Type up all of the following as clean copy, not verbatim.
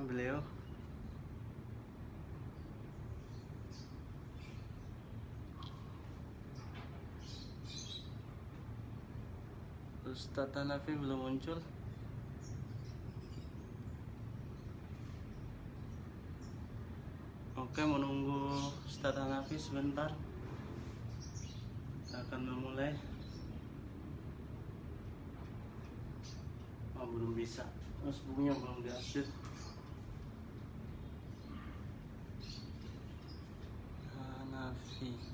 beliau. Ustadz Hanafi belum muncul. Oke, menunggu Ustadz Hanafi sebentar. Kita akan memulai. Oh, belum bisa. Sebelumnya belum diupdate. Hanafi.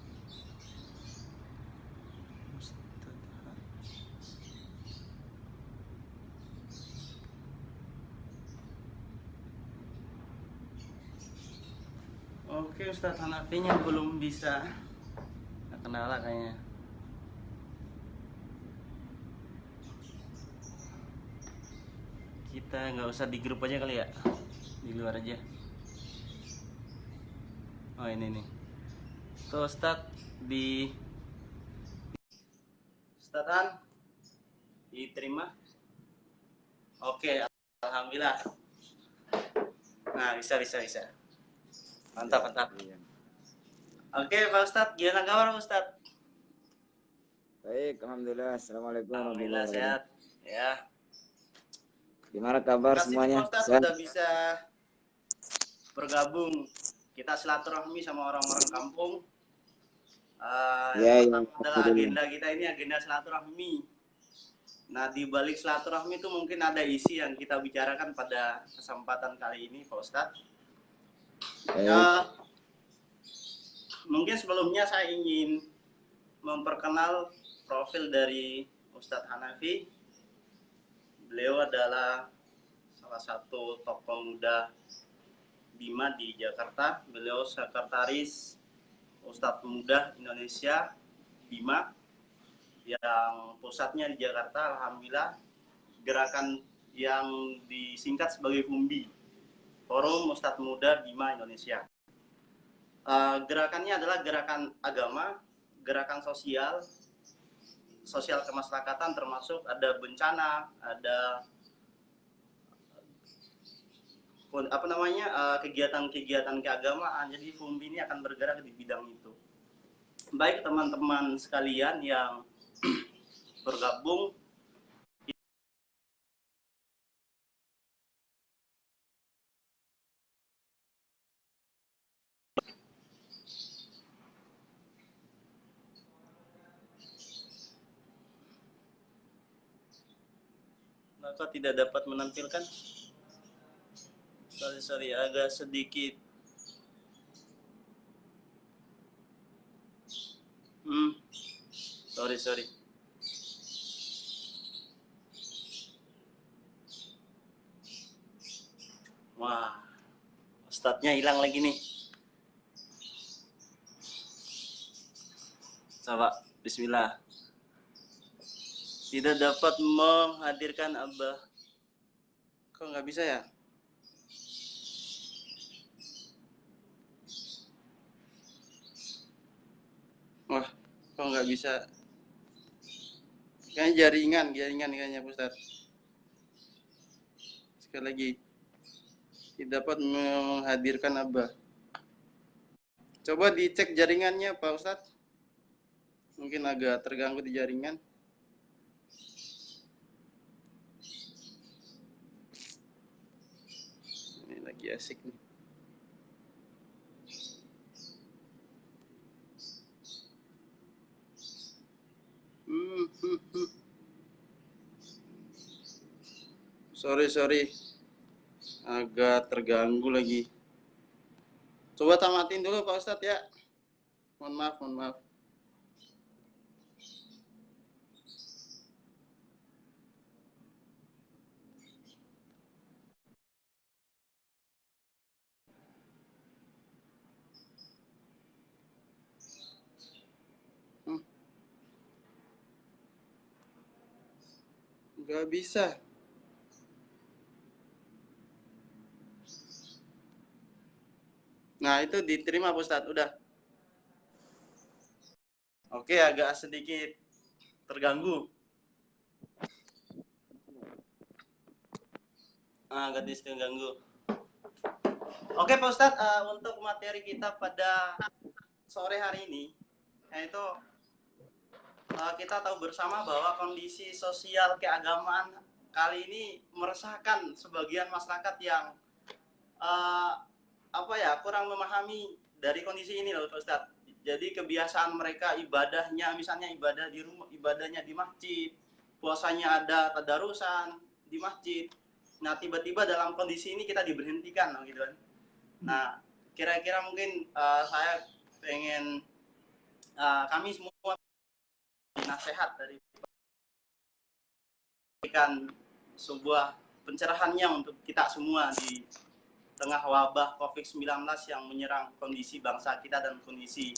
Oke, Ustadz Hanafinya belum bisa. Nggak kenal kayaknya. Kita nggak usah di grup aja kali ya, di luar aja. Oh, ini nih. Tuh Ustadz di Ustadz Han diterima. Oke, alhamdulillah. Nah, bisa. Mantap. Oke, Pak Ustadz, gimana kabar Ustadz? Baik, alhamdulillah. Assalamualaikum Alhamdulillah sehat. Ya. Gimana kabar semuanya? Pak Ustadz udah bisa bergabung. Kita silaturahmi sama orang-orang kampung. Yang pertama adalah agenda kita ini agenda silaturahmi. Nah, di balik silaturahmi itu mungkin ada isi yang kita bicarakan pada kesempatan kali ini, Pak Ustadz. Mungkin sebelumnya saya ingin memperkenal profil dari Ustadz Hanafi. Beliau adalah salah satu tokoh muda Bima di Jakarta. Beliau sekretaris Ustadz Muda Indonesia Bima yang pusatnya di Jakarta. Alhamdulillah, gerakan yang disingkat sebagai FUMBI, Forum Ustadz Muda Bima Indonesia. Gerakannya adalah gerakan agama, gerakan sosial kemasyarakatan, termasuk ada bencana, ada kegiatan-kegiatan keagamaan. Jadi FUMBI ini akan bergerak di bidang itu. Baik teman-teman sekalian yang bergabung, maka tidak dapat menampilkan. Sorry, agak sedikit. Sorry. Wah, Ustadznya hilang lagi nih. Coba, bismillah. Tidak dapat menghadirkan Abah. Kok nggak bisa ya? Wah, kok nggak bisa? Kayaknya jaringan kayaknya Ustaz. Sekali lagi, tidak dapat menghadirkan Abah. Coba dicek jaringannya Pak Ustaz. Mungkin agak terganggu di jaringan. Ini lagi asik nih. Sorry. Agak terganggu lagi. Coba tamatin dulu Pak Ustadz ya. Mohon maaf. Nggak bisa. Nah, itu diterima Pak Ustadz, udah. Oke, agak sedikit terganggu. Agak sedikit terganggu. Oke Pak Ustadz, untuk materi kita pada sore hari ini, yaitu kita tahu bersama bahwa kondisi sosial keagamaan kali ini meresahkan sebagian masyarakat yang uh, kurang memahami dari kondisi ini loh Pak Ustadz. Jadi kebiasaan mereka ibadahnya, misalnya ibadah di rumah, ibadahnya di masjid, puasanya ada tadarusan di masjid. Nah tiba-tiba dalam kondisi ini kita diberhentikan gitu kan. Nah kira-kira mungkin saya pengen kami semua nasihat dari berikan sebuah pencerahannya untuk kita semua di tengah wabah COVID-19 yang menyerang kondisi bangsa kita dan kondisi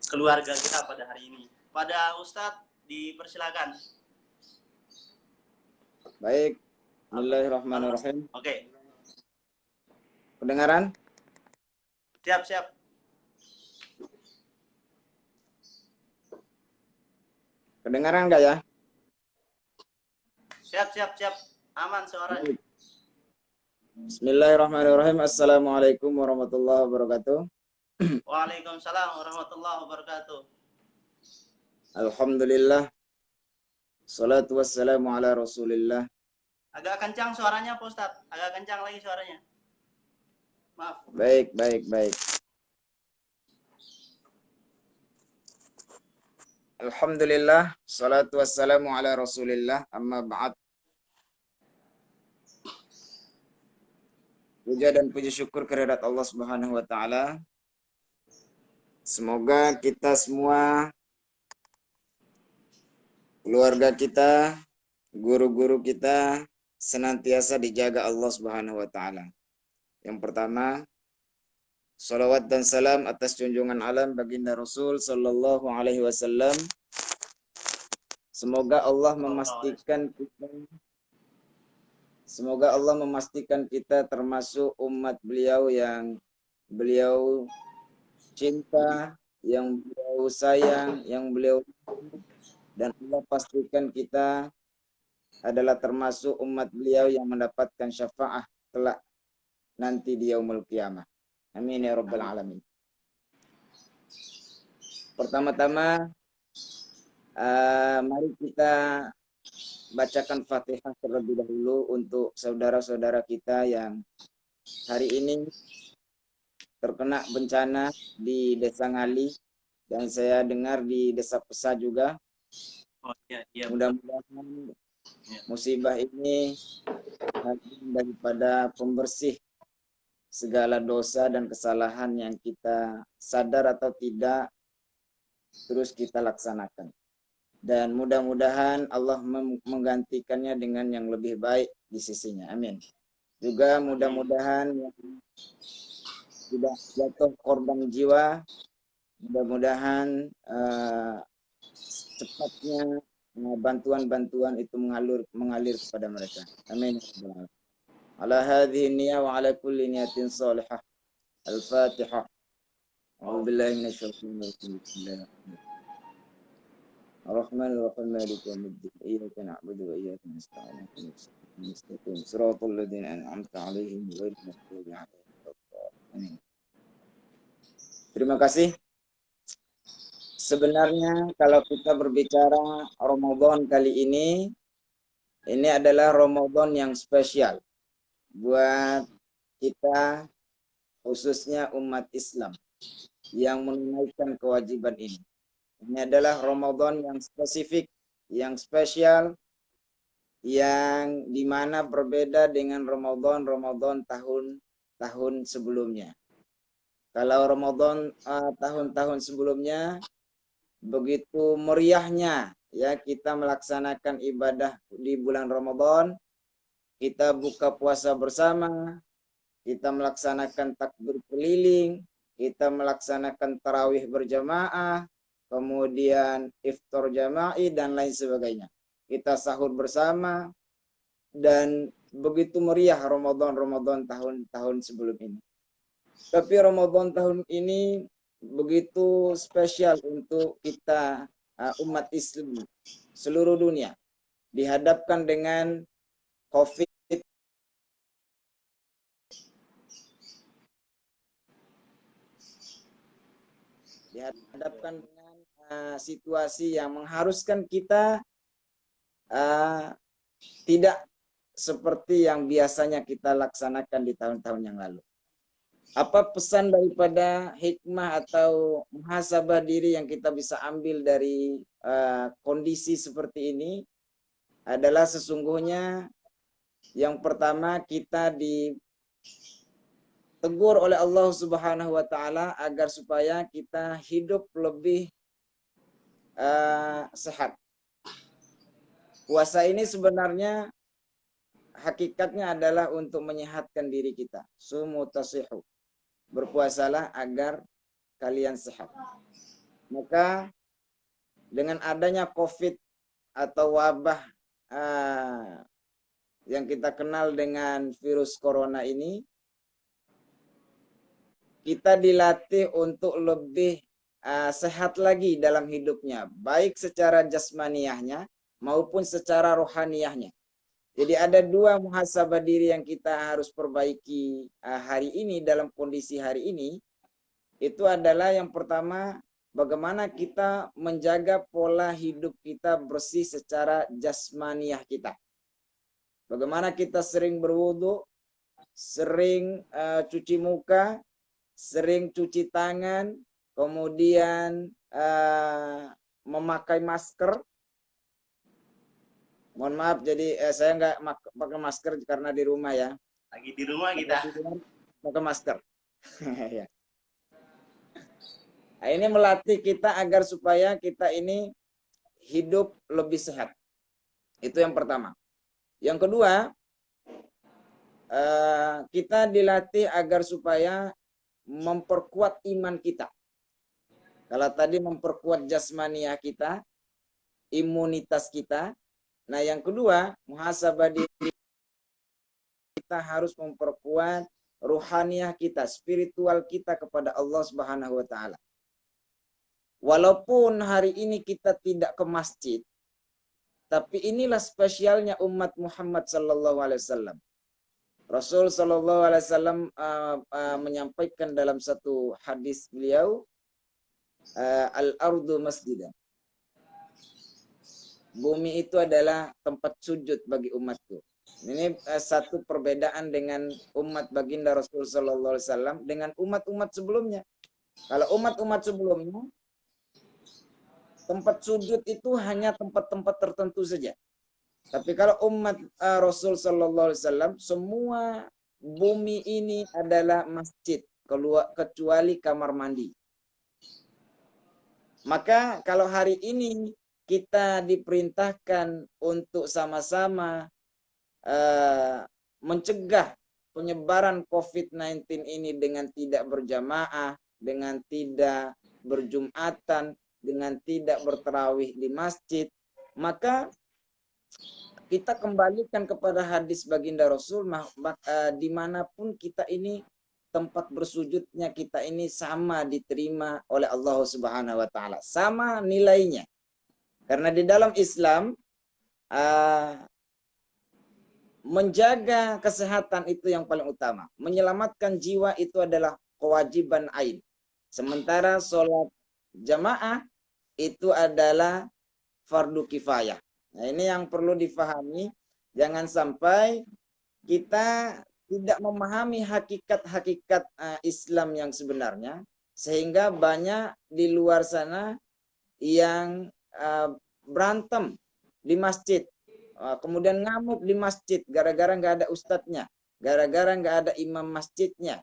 keluarga kita pada hari ini. Pada Ustadz, dipersilakan. Baik, Bismillahirrahmanirrahim. Oke. Kedengaran? Siap, siap. Kedengaran nggak ya? Siap, siap, siap. Aman suaranya. Bismillahirrahmanirrahim. Assalamualaikum warahmatullahi wabarakatuh. Waalaikumsalam warahmatullahi wabarakatuh. Alhamdulillah. Salatu wassalamu ala Rasulillah. Agak kencang suaranya, Pak Ustadz. Agak kencang lagi suaranya. Maaf. Baik, baik, baik. Alhamdulillah. Salatu wassalamu ala Rasulillah. Amma ba'd. Puja dan puji syukur kehadirat Allah Subhanahu wa taala. Semoga kita semua, keluarga kita, guru-guru kita senantiasa dijaga Allah Subhanahu wa taala. Yang pertama, salawat dan salam atas junjungan alam baginda Rasul sallallahu alaihi wasallam. Semoga Allah memastikan kita termasuk umat beliau yang beliau cinta, yang beliau sayang, yang beliau, dan Allah pastikan kita adalah termasuk umat beliau yang mendapatkan syafaat kelak nanti di yaumul qiyamah. Amin ya rabbal alamin. Pertama-tama mari kita bacakan Fatihah terlebih dahulu untuk saudara-saudara kita yang hari ini terkena bencana di Desa Ngali dan saya dengar di Desa Pesa juga. Oh, iya. Mudah-mudahan musibah ini daripada pembersih segala dosa dan kesalahan yang kita sadar atau tidak terus kita laksanakan. Dan mudah-mudahan Allah menggantikannya dengan yang lebih baik di sisinya. Amin. Juga mudah-mudahan tidak jatuh korban jiwa. Mudah-mudahan cepatnya bantuan-bantuan itu mengalir kepada mereka. Amin. Ala hadhihi niyya wa ala kulli niyatin salihah. Al-Fatihah. A'udzu billahi minasyaitonir rajim. Ar-Rahmanir-Rahim Maliki yaumiddin. Iyyaka na'budu wa iyyaka nasta'in. Mustaqim siratal ladzina an'amta 'alaihim ghairil maghdubi 'alaihim waladdallin. Terima kasih. Sebenarnya kalau kita berbicara Ramadan kali ini adalah Ramadan yang spesial buat kita, khususnya umat Islam yang menunaikan kewajiban ini. Ini adalah Ramadan yang spesifik, yang spesial, yang dimana berbeda dengan Ramadan tahun-tahun sebelumnya. Kalau Ramadan tahun-tahun sebelumnya begitu meriahnya ya kita melaksanakan ibadah di bulan Ramadan, kita buka puasa bersama, kita melaksanakan takbir keliling, kita melaksanakan tarawih berjamaah, kemudian iftar jama'i dan lain sebagainya. Kita sahur bersama dan begitu meriah Ramadan tahun-tahun sebelum ini. Tapi Ramadan tahun ini begitu spesial untuk kita umat Islam seluruh dunia dihadapkan dengan COVID dihadapkan dengan situasi yang mengharuskan kita tidak seperti yang biasanya kita laksanakan di tahun-tahun yang lalu. Apa pesan daripada hikmah atau muhasabah diri yang kita bisa ambil dari kondisi seperti ini adalah sesungguhnya yang pertama kita ditegur oleh Allah Subhanahu wa taala agar supaya kita hidup lebih sehat. Puasa ini sebenarnya hakikatnya adalah untuk menyehatkan diri kita. Sumu tasihu. Berpuasalah agar kalian sehat. Maka dengan adanya COVID atau wabah yang kita kenal dengan virus corona ini, kita dilatih untuk lebih sehat lagi dalam hidupnya, baik secara jasmaniahnya maupun secara rohaniyahnya. Jadi ada dua muhasabah diri yang kita harus perbaiki hari ini dalam kondisi hari ini. Itu adalah yang pertama, bagaimana kita menjaga pola hidup kita bersih secara jasmaniah kita. Bagaimana kita sering berwudu, sering cuci muka, sering cuci tangan, kemudian memakai masker. Mohon maaf, jadi saya nggak pakai masker karena di rumah ya. Lagi di rumah kita. Pakai masker. Ya. Nah, ini melatih kita agar supaya kita ini hidup lebih sehat. Itu yang pertama. Yang kedua, kita dilatih agar supaya memperkuat iman kita. Kalau tadi memperkuat jasmaniah kita, imunitas kita. Nah, yang kedua, muhasabah diri kita harus memperkuat ruhaniah kita, spiritual kita kepada Allah Subhanahu wa taala. Walaupun hari ini kita tidak ke masjid, tapi inilah spesialnya umat Muhammad sallallahu alaihi wasallam. Rasul sallallahu alaihi wasallam menyampaikan dalam satu hadis beliau, al-ardu masjidan. Bumi itu adalah tempat sujud bagi umatku. Ini satu perbedaan dengan umat baginda Rasul sallallahu alaihi wasallam dengan umat-umat sebelumnya. Kalau umat-umat sebelumnya, tempat sujud itu hanya tempat-tempat tertentu saja. Tapi kalau umat Rasul sallallahu alaihi wasallam, semua bumi ini adalah masjid, kecuali kamar mandi. Maka kalau hari ini kita diperintahkan untuk sama-sama mencegah penyebaran COVID-19 ini dengan tidak berjamaah, dengan tidak berjumatan, dengan tidak bertarawih di masjid, maka kita kembalikan kepada hadis baginda Rasul, dimanapun kita ini tempat bersujudnya kita ini sama diterima oleh Allah Subhanahu wa taala, sama nilainya. Karena di dalam Islam menjaga kesehatan itu yang paling utama. Menyelamatkan jiwa itu adalah kewajiban ain. Sementara sholat jamaah itu adalah fardu kifayah. Nah, ini yang perlu difahami. Jangan sampai kita tidak memahami hakikat-hakikat Islam yang sebenarnya, sehingga banyak di luar sana yang berantem di masjid, kemudian ngamuk di masjid gara-gara nggak ada ustadznya, gara-gara nggak ada imam masjidnya,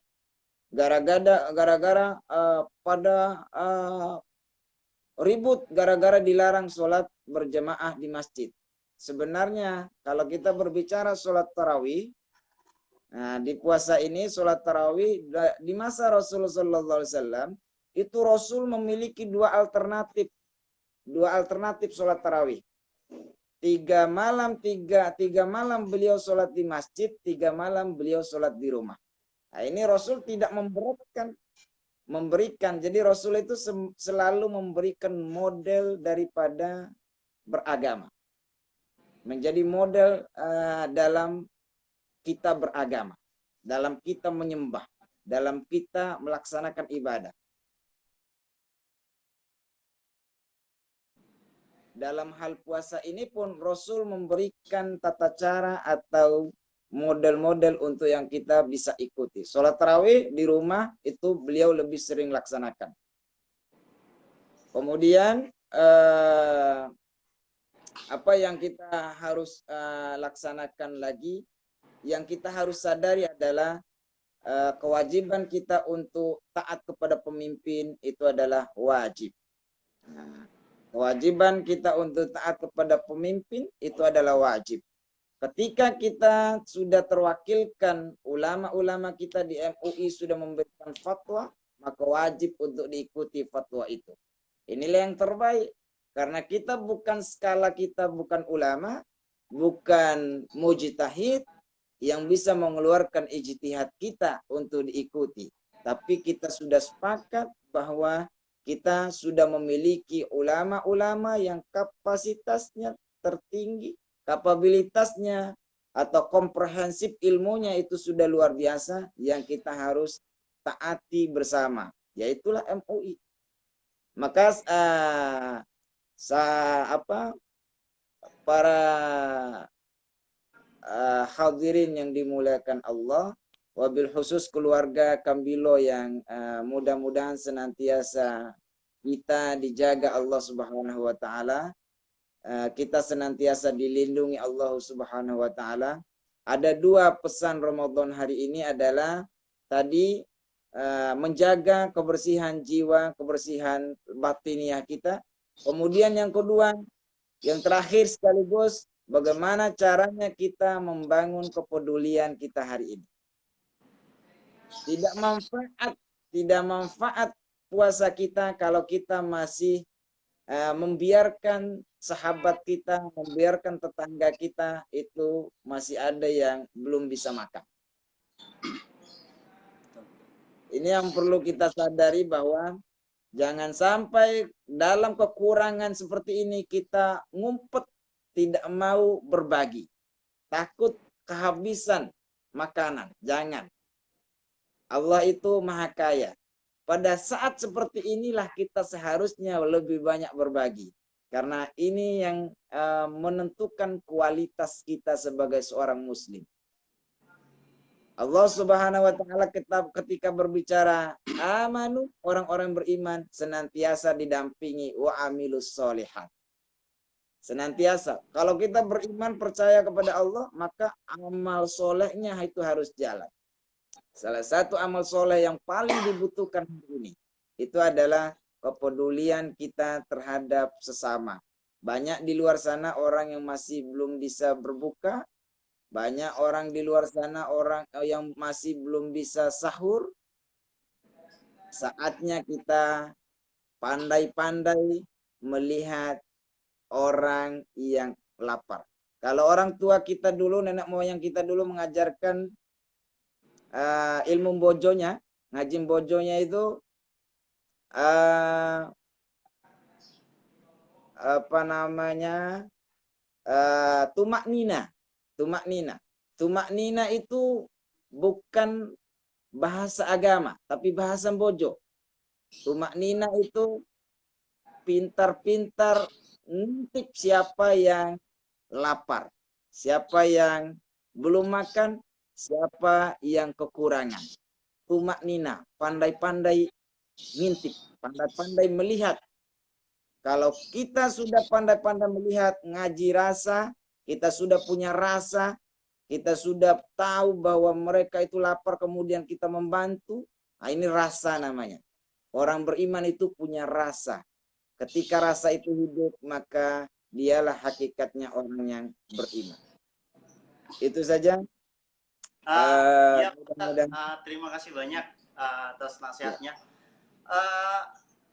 gara-gara pada ribut gara-gara dilarang sholat berjamaah di masjid. Sebenarnya kalau kita berbicara sholat tarawih, nah, di puasa ini sholat tarawih di masa Rasulullah SAW itu Rasul memiliki dua alternatif sholat tarawih. Tiga malam beliau sholat di masjid, 3 malam beliau sholat di rumah. Nah, ini Rasul tidak memberikan. Jadi Rasul itu selalu memberikan model daripada beragama. Menjadi model dalam kita beragama, dalam kita menyembah, dalam kita melaksanakan ibadah. dalam hal puasa ini pun Rasul memberikan tata cara atau model-model untuk yang kita bisa ikuti. Sholat tarawih di rumah itu beliau lebih sering laksanakan. Kemudian apa yang kita harus laksanakan lagi, yang kita harus sadari adalah kewajiban kita untuk taat kepada pemimpin itu adalah wajib. Nah, kewajiban kita untuk taat kepada pemimpin itu adalah wajib. Ketika kita sudah terwakilkan, ulama-ulama kita di MUI sudah memberikan fatwa, maka wajib untuk diikuti fatwa itu. Inilah yang terbaik. Karena kita bukan skala, kita bukan ulama, bukan mujtahid yang bisa mengeluarkan ijtihad kita untuk diikuti. Tapi kita sudah sepakat bahwa kita sudah memiliki ulama-ulama yang kapasitasnya tertinggi, kapabilitasnya atau komprehensif ilmunya itu sudah luar biasa, yang kita harus taati bersama, yaitulah MUI. Maka para hadirin yang dimuliakan Allah, wabil khusus keluarga Kambilo yang mudah-mudahan senantiasa kita dijaga Allah Subhanahu wa taala, kita senantiasa dilindungi Allah Subhanahu wa taala. Ada dua pesan Ramadan hari ini adalah tadi menjaga kebersihan jiwa, kebersihan batiniah kita. Kemudian yang kedua, yang terakhir sekaligus, bagaimana caranya kita membangun kepedulian kita hari ini. Tidak manfaat puasa kita kalau kita masih membiarkan sahabat kita, membiarkan tetangga kita itu masih ada yang belum bisa makan. Ini yang perlu kita sadari, bahwa jangan sampai dalam kekurangan seperti ini kita ngumpet, tidak mau berbagi, takut kehabisan makanan. Jangan. Allah itu maha kaya. Pada saat seperti inilah kita seharusnya lebih banyak berbagi. Karena ini yang menentukan kualitas kita sebagai seorang muslim. Allah Subhanahu wa taala ketika berbicara amanu, orang-orang beriman senantiasa didampingi wa amilus solihat. Senantiasa. Kalau kita beriman percaya kepada Allah, maka amal solehnya itu harus jalan. Salah satu amal soleh yang paling dibutuhkan hari ini itu adalah kepedulian kita terhadap sesama. Banyak di luar sana orang yang masih belum bisa berbuka. Banyak orang di luar sana orang yang masih belum bisa sahur. Saatnya kita pandai-pandai melihat orang yang lapar. Kalau orang tua kita dulu, nenek moyang kita dulu mengajarkan ilmu bojonya, ngajin bojonya itu tumak nina. Tumak nina itu bukan bahasa agama, tapi bahasa bojo. Tumak nina itu pintar-pintar ngintip siapa yang lapar, siapa yang belum makan, siapa yang kekurangan. Tumak nina, pandai-pandai ngintip, pandai-pandai melihat. Kalau kita sudah pandai-pandai melihat, ngaji rasa, kita sudah punya rasa, kita sudah tahu bahwa mereka itu lapar, kemudian kita membantu. Nah, ini rasa namanya. Orang beriman itu punya rasa. Ketika rasa itu hidup, maka dialah hakikatnya orang yang beriman. Itu saja. Ya, terima kasih banyak atas nasihatnya.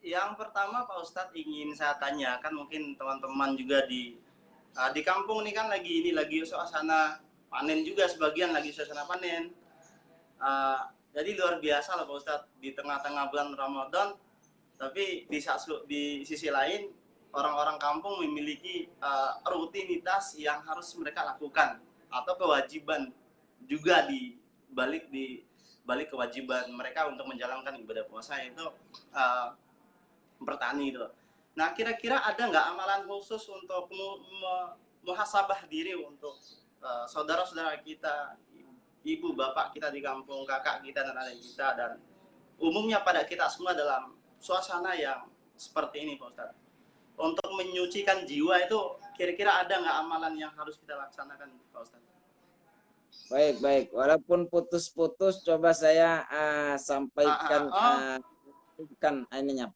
Yang pertama Pak Ustadz ingin saya tanya, kan mungkin teman-teman juga di kampung ini kan lagi suasana panen juga, sebagian lagi suasana panen. Jadi luar biasa lah Pak Ustadz, di tengah-tengah bulan Ramadan, tapi di sisi lain orang-orang kampung memiliki rutinitas yang harus mereka lakukan, atau kewajiban juga di balik kewajiban mereka untuk menjalankan ibadah puasa, itu bertani itu. Nah, kira-kira ada nggak amalan khusus untuk muhasabah diri untuk saudara-saudara kita, ibu bapak kita di kampung, kakak kita dan adik kita, dan umumnya pada kita semua dalam suasana yang seperti ini, Pak Ustadz. Untuk menyucikan jiwa itu kira-kira ada nggak amalan yang harus kita laksanakan, Pak Ustadz? Baik. Walaupun putus-putus, coba saya sampaikan kan ininya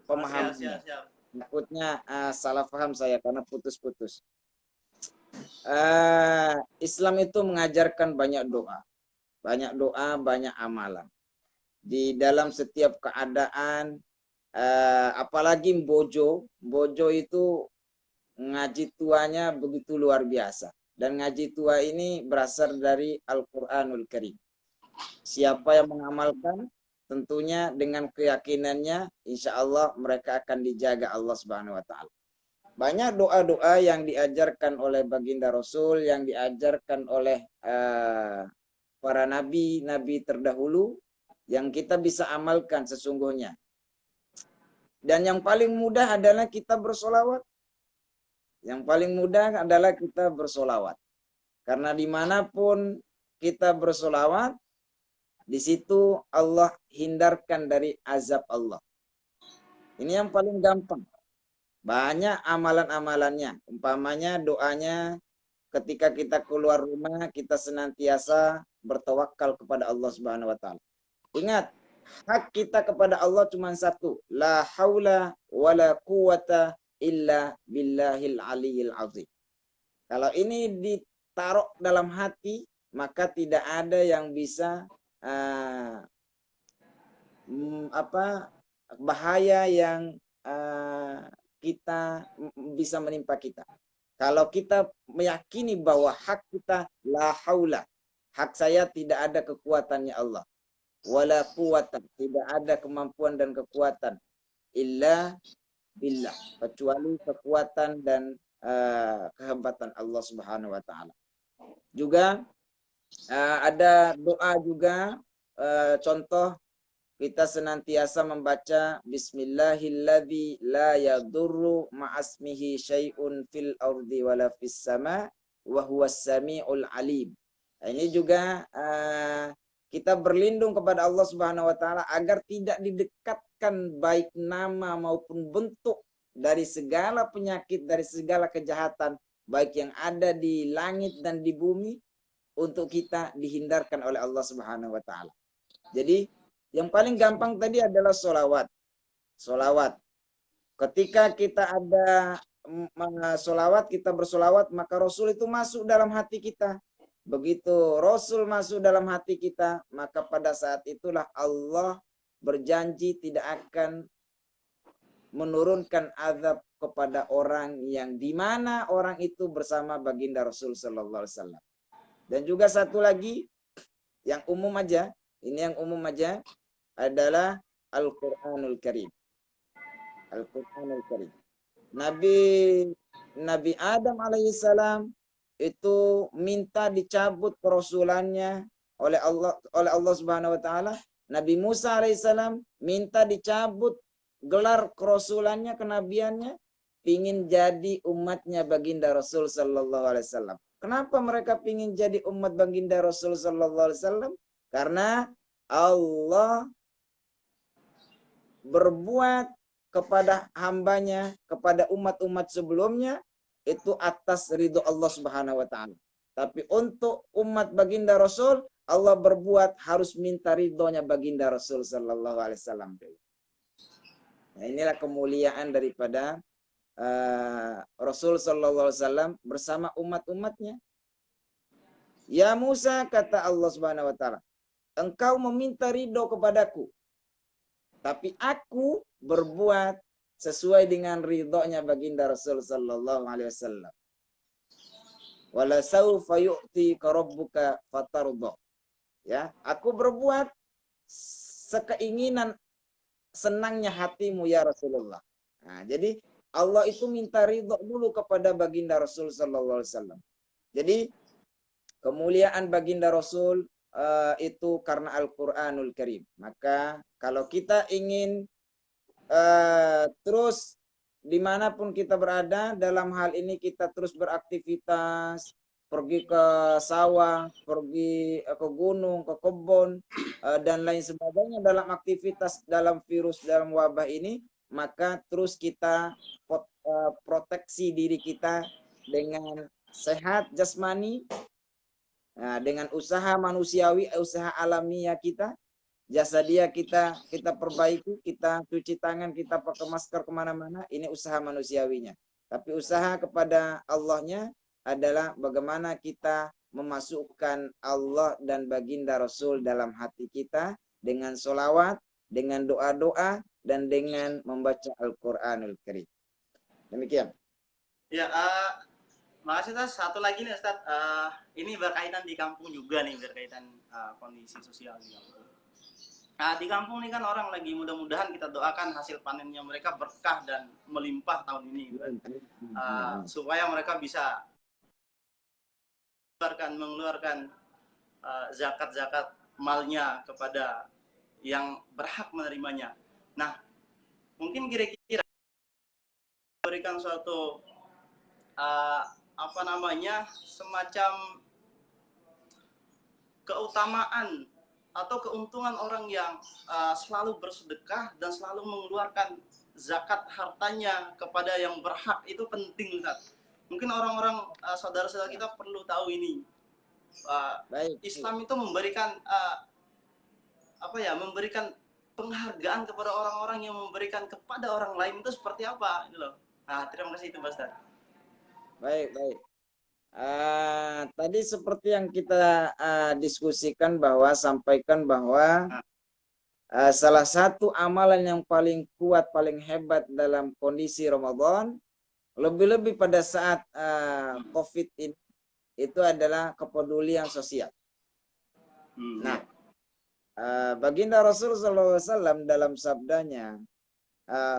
pemahamannya. Siap. Takutnya salah paham saya karena putus-putus. Islam itu mengajarkan banyak doa, banyak amalan. Di dalam setiap keadaan, apalagi bojo itu ngaji tuanya begitu luar biasa. Dan ngaji tua ini berasal dari Al-Quranul Karim. Siapa yang mengamalkan, tentunya dengan keyakinannya, insya Allah mereka akan dijaga Allah Subhanahu Wa Taala. Banyak doa-doa yang diajarkan oleh baginda Rasul, yang diajarkan oleh para nabi terdahulu, yang kita bisa amalkan sesungguhnya. Dan yang paling mudah adalah kita bersolawat. Yang paling mudah adalah kita bersolawat. Karena dimanapun kita bersolawat, di situ Allah hindarkan dari azab Allah. Ini yang paling gampang. Banyak amalan-amalannya. Umpamanya doanya ketika kita keluar rumah, kita senantiasa bertawakal kepada Allah Subhanahu Wa Taala. Ingat, hak kita kepada Allah cuma satu. La haula wala quwata illa billahil aliyil azim. Kalau ini ditaruh dalam hati, maka tidak ada yang bisa bahaya yang kita bisa menimpa kita. Kalau kita meyakini bahwa hak kita la haula, hak saya tidak ada kekuatannya Allah. Wala quwata, tidak ada kemampuan dan kekuatan illa billah, kecuali kekuatan dan kehebatan Allah Subhanahu Wa Taala. Juga ada doa juga, contoh kita senantiasa membaca Bismillahilladzi la yadurru ma'asmihi syai'un fil ardi wala fis sama wa huwas samiul alim. Nah, ini juga kita berlindung kepada Allah Subhanahu Wa Taala agar tidak didekatkan baik nama maupun bentuk dari segala penyakit, dari segala kejahatan, baik yang ada di langit dan di bumi, untuk kita dihindarkan oleh Allah Subhanahu Wa Taala. Jadi yang paling gampang tadi adalah solawat. Solawat. Ketika kita ada solawat, kita bersolawat, maka Rasul itu masuk dalam hati kita. Begitu Rasul masuk dalam hati kita, maka pada saat itulah Allah berjanji tidak akan menurunkan azab kepada orang yang dimana orang itu bersama baginda Rasul Sallallahu Alaihi Wasallam. Dan juga satu lagi yang umum aja, ini yang umum aja, adalah Al-Quranul Karim. Al-Quranul Karim. Nabi Adam alaihissalam itu minta dicabut kerasulannya oleh Allah Subhanahu Wa Taala. Nabi Musa alaihissalam minta dicabut gelar kerasulannya, kenabiannya, pingin jadi umatnya baginda Rasul Sallallahu Alaihi Wasallam. Kenapa mereka pingin jadi umat baginda Rasul Sallallahu Alaihi Wasallam? Karena Allah berbuat kepada hambanya, kepada umat-umat sebelumnya, itu atas ridho Allah Subhanahu Wa Taala. Tapi untuk umat baginda Rasul, Allah berbuat harus minta ridhonya baginda Rasul Sallallahu Alaihi Wasallam. Nah, inilah kemuliaan daripada Rasul Sallallahu Alaihi Wasallam bersama umat-umatnya. Ya Musa, kata Allah Subhanahu Wa Taala, engkau meminta ridho kepadaku, tapi aku berbuat sesuai dengan ridhonya baginda Rasul Sallallahu Alaihi Wasallam. Wala saufa yu'tika rabbuka fatardha. Ya, aku berbuat sekeinginan senangnya hatimu ya Rasulullah. Nah, jadi Allah itu minta ridho dulu kepada baginda Rasul Sallallahu Alaihi Wasallam. Jadi kemuliaan baginda Rasul itu karena Al-Quranul Karim. Maka kalau kita ingin terus dimanapun kita berada, dalam hal ini kita terus beraktivitas, pergi ke sawah, pergi ke gunung, ke kebun, dan lain sebagainya dalam aktivitas dalam virus, dalam wabah ini, maka terus kita proteksi diri kita dengan sehat jasmani, dengan usaha manusiawi, usaha alamiah kita, jasa dia kita perbaiki, kita cuci tangan, kita pakai masker kemana-mana, ini usaha manusiawinya. Tapi usaha kepada Allahnya adalah bagaimana kita memasukkan Allah dan baginda Rasul dalam hati kita dengan sholawat, dengan doa-doa, dan dengan membaca Al-Quranul Karim. Demikian. Ya, makasih Ustaz. Satu lagi nih Ustaz, ini berkaitan di kampung juga nih, berkaitan kondisi sosial di kampung. Nah, di kampung ini kan orang lagi, mudah-mudahan kita doakan hasil panennya mereka berkah dan melimpah tahun ini, gitu kan. Supaya mereka bisa mengeluarkan zakat-zakat malnya kepada yang berhak menerimanya. Nah, mungkin kira-kira berikan suatu semacam keutamaan atau keuntungan orang yang selalu bersedekah dan selalu mengeluarkan zakat hartanya kepada yang berhak, itu penting, Ustaz. Mungkin orang-orang saudara-saudara kita perlu tahu ini. Islam itu memberikan memberikan penghargaan kepada orang-orang yang memberikan kepada orang lain itu seperti apa, gitu loh. Nah, terima kasih itu, Mas Ustaz. Baik. Tadi seperti yang kita diskusikan sampaikan bahwa salah satu amalan yang paling kuat, paling hebat dalam kondisi Ramadan, lebih-lebih pada saat COVID ini, itu adalah kepedulian sosial. Nah, baginda Rasul SAW dalam sabdanya,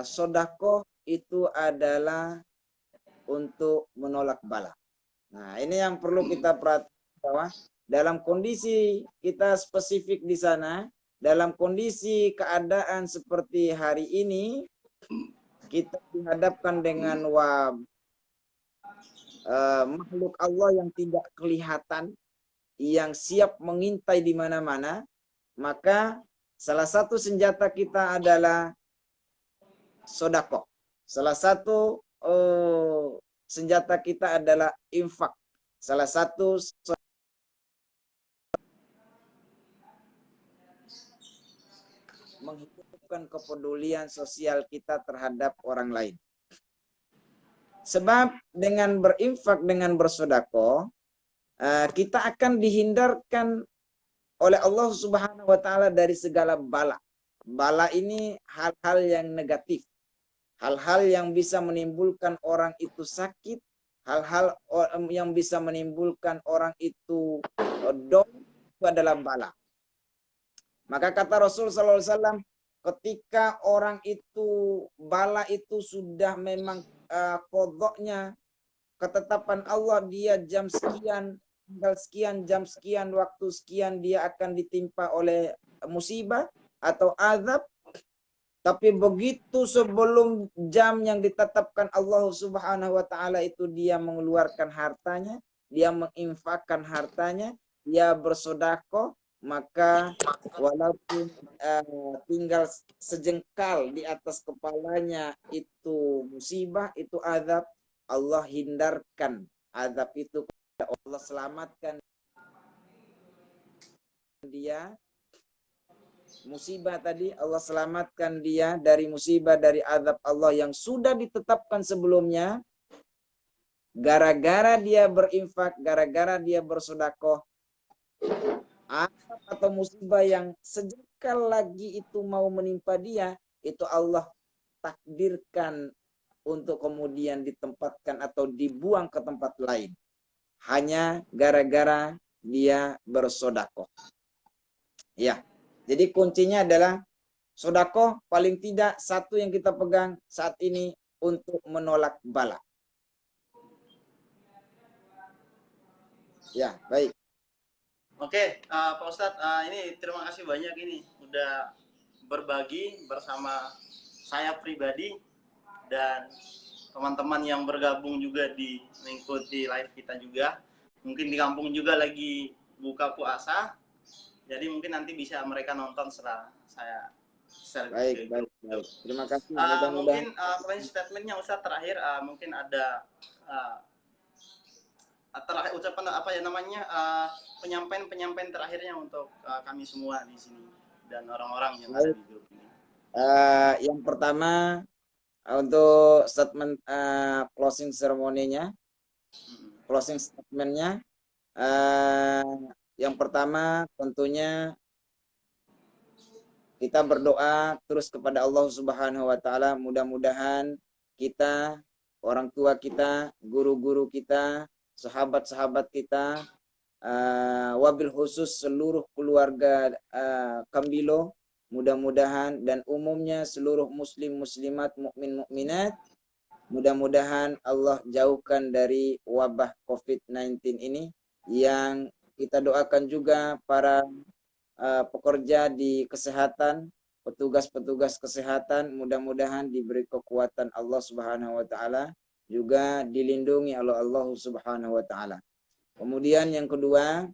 sodakoh itu adalah untuk menolak bala. Nah, ini yang perlu kita perhatikan, bahwa dalam kondisi kita spesifik di sana, dalam kondisi keadaan seperti hari ini, kita dihadapkan dengan makhluk Allah yang tidak kelihatan, yang siap mengintai di mana-mana, maka salah satu senjata kita adalah sedekah. Salah satu senjata kita adalah infak. Salah satu menghidupkan kepedulian sosial kita terhadap orang lain. Sebab dengan berinfak, dengan bersedekah, kita akan dihindarkan oleh Allah Subhanahu wa taala dari segala bala. Bala ini hal-hal yang negatif. Hal-hal yang bisa menimbulkan orang itu sakit, hal-hal yang bisa menimbulkan orang itu down, itu adalah bala. Maka kata Rasul sallallahu alaihi wasallam, ketika orang itu bala itu sudah memang qadha-nya, ketetapan Allah, dia jam sekian, tanggal sekian, jam sekian, waktu sekian dia akan ditimpa oleh musibah atau azab. Tapi begitu sebelum jam yang ditetapkan Allah Subhanahu wa taala itu, dia mengeluarkan hartanya, dia menginfakkan hartanya, dia bersedekah, maka walaupun tinggal sejengkal di atas kepalanya itu musibah, itu azab, Allah hindarkan azab itu, Allah selamatkan dia. Musibah tadi Allah selamatkan dia dari musibah, dari azab Allah yang sudah ditetapkan sebelumnya, gara-gara dia berinfak, gara-gara dia bersedekah. Azab atau musibah yang sejengkal lagi itu mau menimpa dia, itu Allah takdirkan untuk kemudian ditempatkan atau dibuang ke tempat lain, hanya gara-gara dia bersedekah. Ya. Jadi kuncinya adalah sedekah, paling tidak satu yang kita pegang saat ini, untuk menolak bala. Ya, baik. Oke, Pak Ustadz, ini terima kasih banyak ini udah berbagi bersama saya pribadi. dan teman-teman yang bergabung juga mengikuti live kita juga. Mungkin di kampung juga lagi buka puasa, jadi mungkin nanti bisa mereka nonton setelah saya share Baik, ke grup. Terima kasih. Mudah-mudahan Mungkin closing statementnya Ustadz terakhir, mungkin ada terakhir ucapan apa ya namanya, penyampaian terakhirnya untuk kami semua di sini dan orang-orang yang ada di grup ini. Yang pertama untuk statement closing ceremony-nya, closing statement-nya, yang pertama tentunya kita berdoa terus kepada Allah Subhanahu wa taala, mudah-mudahan kita, orang tua kita, guru-guru kita, sahabat-sahabat kita, wabil khusus seluruh keluarga Kambilo, mudah-mudahan dan umumnya seluruh muslim muslimat, mukmin mukminat, mudah-mudahan Allah jauhkan dari wabah COVID-19 ini. Yang kita doakan juga para pekerja di kesehatan, petugas-petugas kesehatan, mudah-mudahan diberi kekuatan Allah Subhanahu wa taala, juga dilindungi oleh Allah Subhanahu wa taala. Kemudian yang kedua,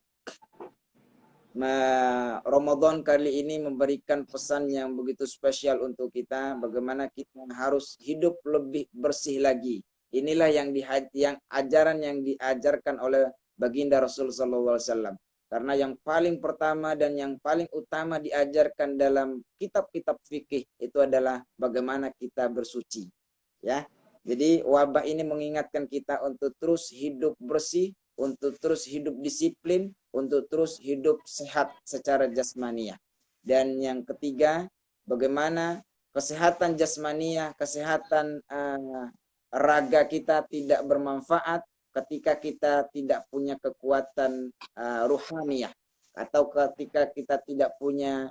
Ramadan kali ini memberikan pesan yang begitu spesial untuk kita, bagaimana kita harus hidup lebih bersih lagi. Inilah yang ajaran yang diajarkan oleh baginda Rasul sallallahu alaihi wasallam. Karena yang paling pertama dan yang paling utama diajarkan dalam kitab-kitab fikih itu adalah bagaimana kita bersuci. Ya. Jadi wabah ini mengingatkan kita untuk terus hidup bersih, untuk terus hidup disiplin, untuk terus hidup sehat secara jasmaniah. Dan yang ketiga, bagaimana kesehatan jasmaniah, kesehatan raga kita tidak bermanfaat ketika kita tidak punya kekuatan ruhaniyah, atau ketika kita tidak punya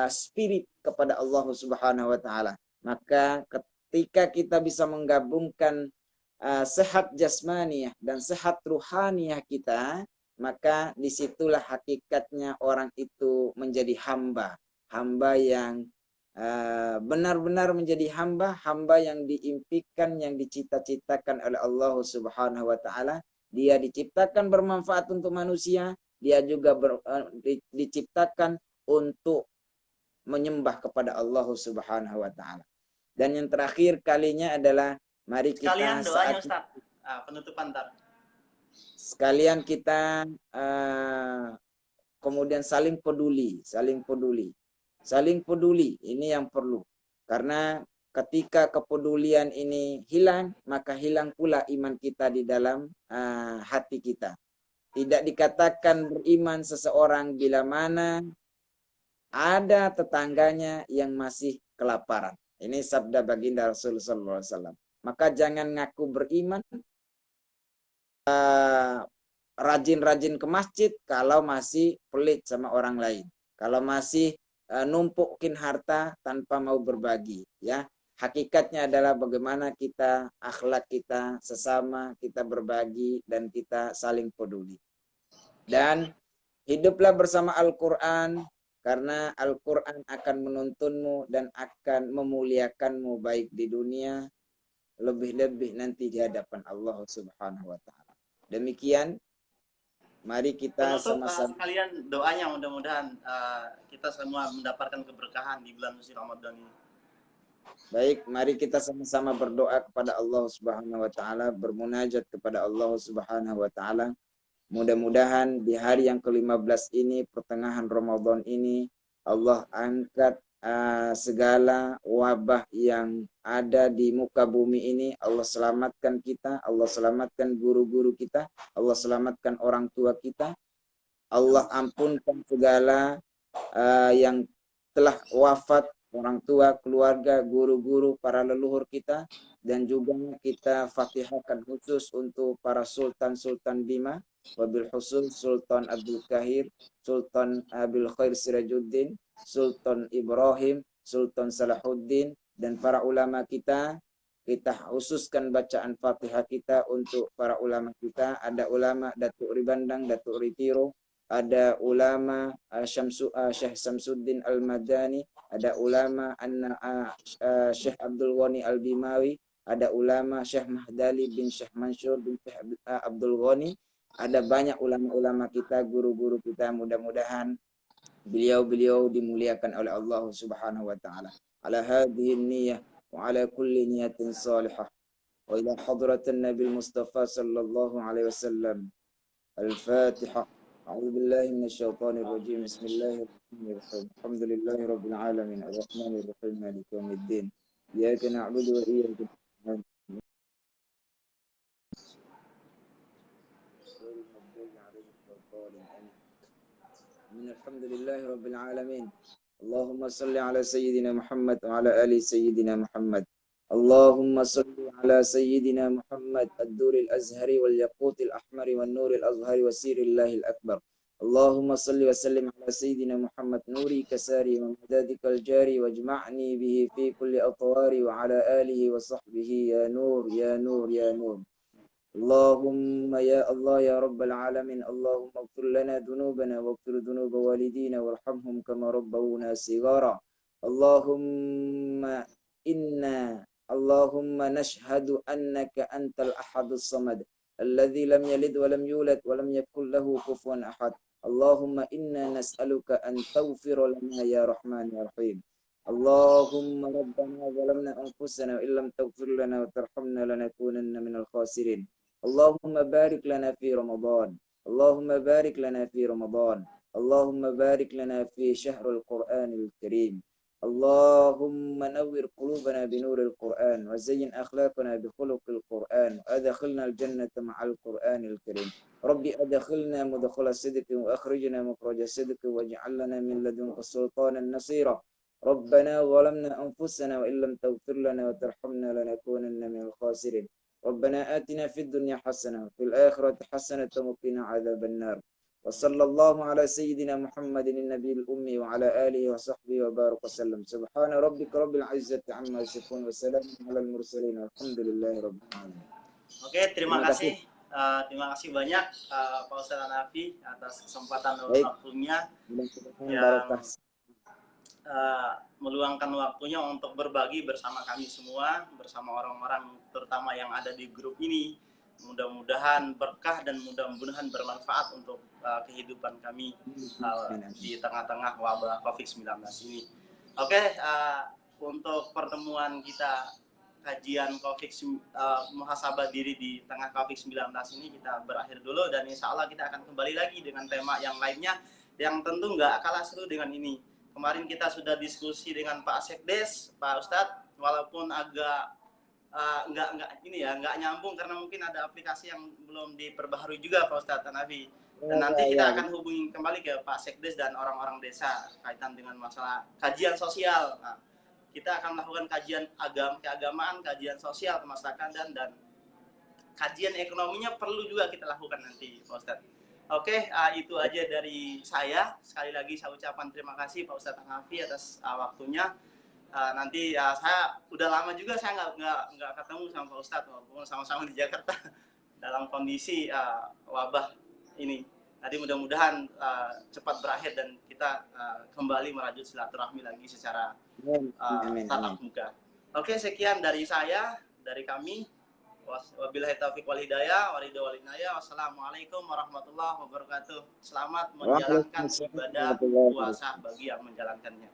spirit kepada Allah Subhanahu wa taala. Maka ketika kita bisa menggabungkan sehat jasmaniah dan sehat ruhaniyah kita, maka disitulah hakikatnya orang itu menjadi hamba. Hamba yang benar-benar menjadi hamba yang diimpikan, yang dicita-citakan oleh Allah Subhanahu wa taala. Dia diciptakan bermanfaat untuk manusia, dia juga diciptakan untuk menyembah kepada Allah Subhanahu wa taala. Dan yang terakhir kalinya adalah mari kita sekalian doanya Ustaz, penutupan ntar. Sekalian kita kemudian saling peduli. Saling peduli ini yang perlu. Karena ketika kepedulian ini hilang, maka hilang pula iman kita di dalam hati kita. Tidak dikatakan beriman seseorang bila mana ada tetangganya yang masih kelaparan. Ini sabda baginda Rasulullah SAW. Maka jangan ngaku beriman, rajin-rajin ke masjid kalau masih pelit sama orang lain. Kalau masih numpukin harta tanpa mau berbagi, ya. Hakikatnya adalah bagaimana kita, akhlak kita sesama, kita berbagi dan kita saling peduli. Dan hiduplah bersama Al-Qur'an, karena Al-Qur'an akan menuntunmu dan akan memuliakanmu baik di dunia, lebih-lebih nanti di hadapan Allah Subhanahu wa taala. Demikian, mari kita sama-sama sekalian doanya, mudah-mudahan kita semua mendapatkan keberkahan di bulan suci Ramadan ini. Baik, mari kita sama-sama berdoa kepada Allah Subhanahu wa taala, bermunajat kepada Allah Subhanahu wa taala. Mudah-mudahan di hari yang ke-15 ini, pertengahan Ramadan ini, Allah angkat segala wabah yang ada di muka bumi ini. Allah selamatkan kita, Allah selamatkan guru-guru kita, Allah selamatkan orang tua kita. Allah ampunkan segala yang telah wafat, orang tua, keluarga, guru-guru, para leluhur kita. Dan juga kita fatihahkan khusus untuk para sultan-sultan Bima, wabil khusus Sultan Abdul Kahir, Sultan Abil Khair Sirajuddin, Sultan Ibrahim, Sultan Salahuddin, dan para ulama kita. Kita khususkan bacaan Fatihah kita untuk para ulama kita. Ada ulama Datuk Ribandang, Datuk Ritiro, ada ulama Syekh Samsuddin Al-Madani, ada ulama Syekh Abdul Ghani Al-Bimawi, ada ulama Syekh Mahdali bin Syekh Mansur bin Syekh Abdul Ghani, ada banyak ulama-ulama kita, guru-guru kita. Mudah-mudahan beliau-beliau dimuliakan oleh Allah Subhanahu wa taala. Ala hadhihi niyyah wa ala kulli niyatin salihah. Wa ila hadratin Nabi Mustafa sallallahu alaihi wasallam. Al-Fatihah. أعوذ بالله من الشيطان الرجيم. بسم الله الرحمن الرحيم. الحمد لله رب العالمين الرحمن الرحيم مالك يوم الدين. إياك نعبد وإياك نستعين. الحمد لله رب العالمين. اللهم صل على سيدنا محمد وعلى آل سيدنا محمد. اللهم صل على سيدنا محمد الدور الأزهري والياقوت الأحمر والنور الأزهر وسير الله الأكبر. اللهم صل وسلم على سيدنا محمد نوري كساري ومدادك الجاري واجمعني به في كل أطواري وعلى آله وصحبه يا نور يا نور يا نور. اللهم يا الله يا رب العالمين. اللهم اغفر لنا ذنوبنا واغفر ذنوب والدينا وارحمهم كما ربونا صغارا. اللهم نشهد أنك أنت الأحد الصمد الذي لم يلد ولم يولد ولم يكن له كفوا أحد. اللهم إنا نسألك أن تغفر لنا يا رحمن يا رحيم. اللهم ربنا ظلمنا أنفسنا وإن لم تغفر لنا وترحمنا لنكونن من الخاسرين. اللهم بارك لنا في رمضان. اللهم بارك لنا في رمضان. اللهم بارك لنا في شهر القرآن الكريم. اللهم نور قلوبنا بنور القرآن وزين أخلاقنا بخلق القرآن وأدخلنا الجنة مع القرآن الكريم. ربي أدخلنا مدخل صدق وأخرجنا مخرج صدق واجعل لنا من لدنك سلطانا نصيرا. ربنا ظلمنا أنفسنا وإن لم تغفر لنا وترحمنا لنكونن من الخاسرين. ربنا آتنا في الدنيا حسنة وفي الآخرة حسنة وقنا عذاب النار. وصلى الله على سيدنا محمد النبي الأمي وعلى آله وصحبه وبارك وسلم. سبحان ربك رب العزة عما يصفون وسلام على المرسلين والحمد لله رب العالمين. Oke, terima kasih. Terima kasih banyak Pak Ustadz Hanafi atas kesempatan dan waktunya yang meluangkan waktunya untuk berbagi bersama kami semua, bersama orang-orang terutama yang ada di grup ini. Mudah-mudahan berkah dan mudah-mudahan bermanfaat untuk kehidupan kami di tengah-tengah wabah COVID-19 ini. Oke, untuk pertemuan kita kajian muhasabah diri di tengah COVID-19 ini kita berakhir dulu, dan insya Allah kita akan kembali lagi dengan tema yang lainnya yang tentu nggak kalah seru dengan ini. Kemarin kita sudah diskusi dengan Pak Sekdes, Pak Ustadz, walaupun agak nggak nyambung karena mungkin ada aplikasi yang belum diperbaharui juga Pak Ustadz Hanafi. Dan nanti kita akan hubungi kembali ke Pak Sekdes dan orang-orang desa kaitan dengan masalah kajian sosial. Nah, kita akan melakukan kajian keagamaan, kajian sosial kemasyarakatan, dan kajian ekonominya perlu juga kita lakukan nanti Pak Ustadz. Oke, itu aja dari saya. Sekali lagi saya ucapkan terima kasih Pak Ustadz Hanafi atas waktunya. Nanti saya udah lama juga saya nggak ketemu sama Pak Ustadz, walaupun sama-sama di Jakarta dalam kondisi wabah ini. Jadi mudah-mudahan cepat berakhir dan kita kembali merajut silaturahmi lagi secara tatap muka. Oke, sekian dari saya, dari kami. Wabillahi taufiq wal hidayah, waridho wal inayah. Wassalamualaikum warahmatullahi wabarakatuh. Selamat menjalankan ibadah puasa bagi yang menjalankannya.